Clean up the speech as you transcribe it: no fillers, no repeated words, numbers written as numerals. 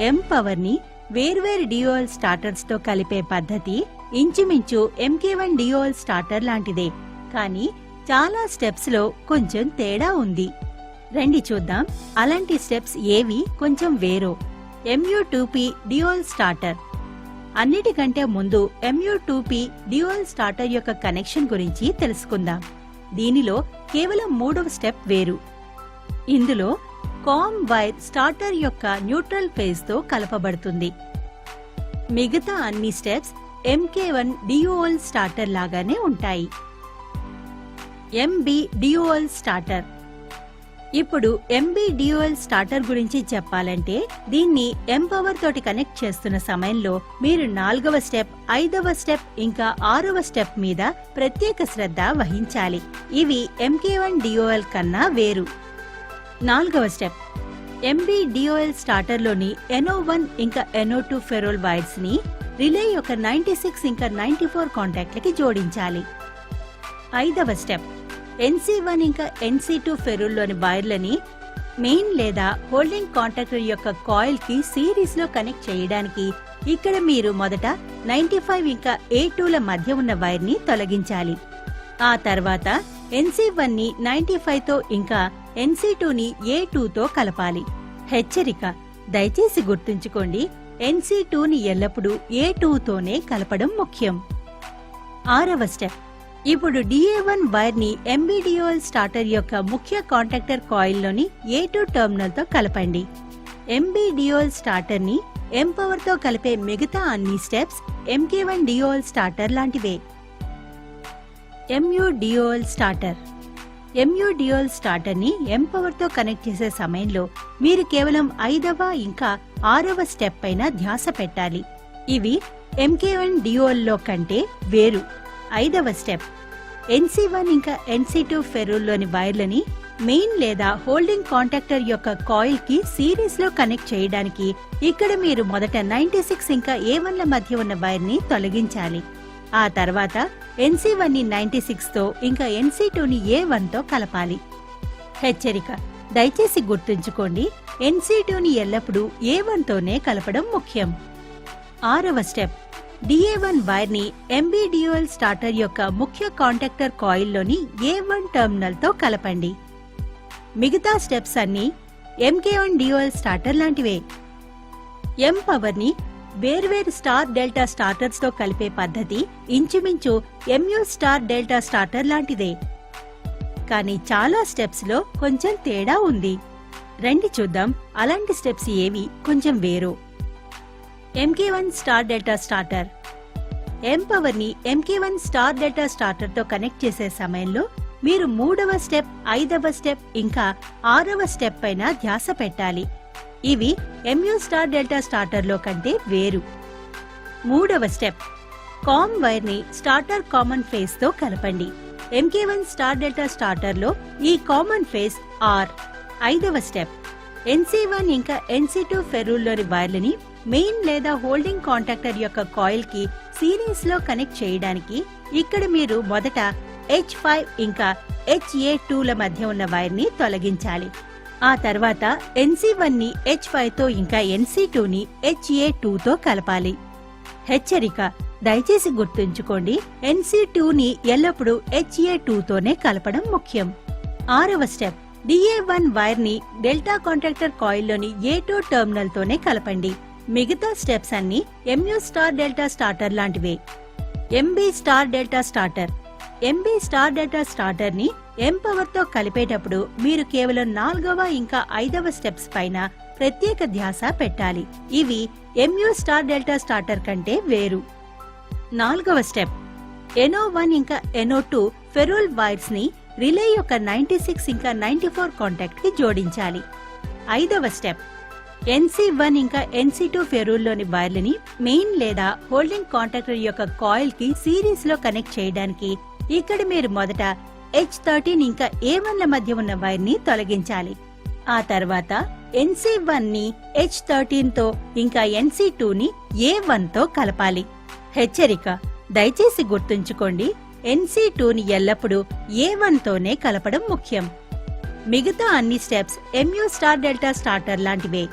M power ని వేర్వేరు Deol starters తో కలిపే పద్ధతి ఇంచుమించు MK1 డియోల్ స్టార్టర్ లాంటిదే, కానీ చాలా స్టెప్స్ లో కొంచెం తేడా ఉంది. రండి చూద్దాం అలాంటి స్టెప్స్ ఏవి కొంచెం వేరో. MU2P Deol starter. అన్నిటికంటే ముందు MU2P డియోల్ స్టార్టర్ యొక్క కనెక్షన్ గురించి తెలుసుకుందాం. దీనిలో కేవలం 3వ స్టెప్ వేరు. ఇందులో కామ్ వైర్ స్టార్టర్ యొక్క న్యూట్రల్ ఫేజ్ తో కలపబడుతుంది. మిగతా అన్ని స్టెప్స్ MK1 డియోల్ స్టార్టర్ లాగానే ఉంటాయి. MB DOL starter. ఇప్పుడు MB డియోల్ స్టార్టర్ గురించి చెప్పాలంటే దీన్ని M పవర్ తోటి కనెక్ట్ చేస్తున్న సమయంలో మీరు 4వ స్టెప్, 5వ స్టెప్ ఇంకా 6వ స్టెప్ మీద ప్రత్యేక శ్రద్ధ వహించాలి. ఇవి MK1 డియోల్ కన్నా వేరు. 4వ స్టెప్, MB డియోల్ స్టార్టర్లోని NO1 ఇంకా NO2 ఫెరోల్ వైర్స్ ని రిలే యొక్క 96 ఇంకా 94 కాంటాక్ట్లకి జోడించాలి. 5వ స్టెప్, NC1 ఇంకా NC2 ఫెరూల్లోని వైర్లని మెయిన్ లేదా హోల్డింగ్ కాంటాక్టర్ యొక్క కాయిల్ కి సిరీస్ లో కనెక్ట్ చేయడానికి ఇక్కడ మీరు మొదట 95 ఇంకా A2ల మధ్య ఉన్న వైర్ ని తొలగించాలి. ఆ తర్వాత NC1 ని 95 తో ఇంకా NC2 ని A2 తో కలపాలి. హెచ్చరిక, దయచేసి గుర్తుంచుకోండి, NC2 ని ఎల్లప్పుడూ A2 తోనే కలపడం ముఖ్యం. 6వ స్టెప్, ఇప్పుడు DA1 వైర్ ని MB డియోల్ స్టార్టర్ యొక్క ముఖ్య కాంటాక్టర్ కాయిల్ లోని A2 టెర్మినల్ తో కలపండి. MB డియోల్ స్టార్టర్ ని M పవర్ తో కలిపే మిగతా అన్ని స్టెప్స్ MK1 డియోల్ స్టార్టర్ లాంటివే. MU DOL starter. MU DOL starter ని M పవర్ తో కనెక్ట్ చేసే సమయంలో మీరు కేవలం 5వ ఇంకా 6వ స్టెప్ పైన ధ్యాస పెట్టాలి. ఇవి MK1 డియోల్ లో కంటే వేరు. 5వ స్టెప్, NC1 ఇంకా NC2 ఫెరూల్లోని వైర్లని మెయిన్ లేదా హోల్డింగ్ కాంటాక్టర్ యొక్క కాయిల్ కి సిరీస్ లో కనెక్ట్ చేయడానికి ఇక్కడ మీరు మొదట 96 ఇంకా A1ల మధ్య ఉన్న వైర్ ని తొలగించాలి. ఆ తర్వాత NC1 ని 96 తో ఇంకా NC2 ని A1 తో కలపాలి. హెచ్చరిక, దయచేసి గుర్తుంచుకోండి, NC2 ని ఎల్లప్పుడూ A1 తోనే కలపడం ముఖ్యం. 6వ స్టెప్, DA1 వైర్ ని MB డియోల్ స్టార్టర్ యొక్క ముఖ్య కాంటాక్టర్ కాయిల్ లోని A1 టెర్మినల్ తో కలపండి. మిగతా స్టెప్స్ అన్ని MK1 డియోల్ స్టార్టర్ లాంటివే. M పవర్ ని వేర్వేరు స్టార్ డెల్టా స్టార్టర్స్ తో కలిపే పద్ధతి ఇంచుమించు MU స్టార్ డెల్టా స్టార్టర్ లాంటిదే, కానీ చాలా స్టెప్స్ లో కొంచెం తేడా ఉంది. రండి చూద్దాం అలాంటి స్టెప్స్ ఏవి కొంచెం వేరో. MK1 star delta starter. M power ని MK1 స్టార్ డెల్టా స్టార్టర్ తో కనెక్ట్ చేసే సమయంలో మీరు 3వ స్టెప్, 5వ స్టెప్ ఇంకా 6వ స్టెప్ పైన ధ్యాస పెట్టాలి. ఇవి MU స్టార్ డెల్టా స్టార్టర్ లో కంటే వేరు. 3వ స్టెప్, కామ్ వైర్ ని స్టార్టర్ కామన్ ఫేజ్ తో కలపండి. MK1 స్టార్ డెల్టా స్టార్టర్ లో ఈ కామన్ ఫేజ్ R. 5వ స్టెప్, NC1 ఇంకా NC2 ఫెరూల్లోని వైర్లని మెయిన్ లేదా హోల్డింగ్ కాంటాక్టర్ యొక్క కాయిల్ కి సిరీస్ లో కనెక్ట్ చేయడానికి ఇక్కడ మీరు మొదట H5 ఇంకా HA2ల మధ్య ఉన్న వైర్ ని తొలగించాలి. ఆ తర్వాత NC1 ని H5 తో ఇంకా NC2 ని HA2 తో కలపాలి. హెచ్చరిక, దయచేసి గుర్తుంచుకోండి, NC2 ని ఎల్లప్పుడూ HA2 తోనే కలపడం ముఖ్యం. 6వ స్టెప్, DA1 వైర్ ని డెల్టా కాంటాక్టర్ కాయిల్ లోని A2 టెర్మినల్ తోనే కలపండి. మిగతా స్టెప్స్ అన్ని MU స్టార్ డెల్టా స్టార్టర్ లాంటివే. MB star delta starter. MB star delta starter ని M పవర్ తో కలిపేటప్పుడు మీరు కేవలం 4వ ఇంకా 5వ స్టెప్స్ పైన ప్రత్యేక ధ్యాస పెట్టాలి. ఇవి MU స్టార్ డెల్టా స్టార్టర్ కంటే వేరు. 4వ స్టెప్, NO1 ఇంకా NO2 ఫెరూల్ వైర్స్ ని రిలే యొక్క 96 ఇంకా 94 కాంటాక్ట్ కి జోడించాలి. 5వ స్టెప్, NC1 ఇంకా NC2 ఫెరూల్లోని వైర్లని మెయిన్ లేదా హోల్డింగ్ కాంటాక్టర్ యొక్క కాయిల్ కి సిరీస్ లో కనెక్ట్ చేయడానికి ఇక్కడ మీరు మొదట H13 ఇంకా A1ల మధ్య ఉన్న వైర్ ని తొలగించాలి. ఆ తర్వాత NC1 ని H13 తో ఇంకా NC2 ని A1 తో కలపాలి. హెచ్చరిక, దయచేసి గుర్తుంచుకోండి, NC2 ని ఎల్లప్పుడూ A1 తోనే కలపడం ముఖ్యం. మిగతా అన్ని steps MU star delta starter లాంటివే.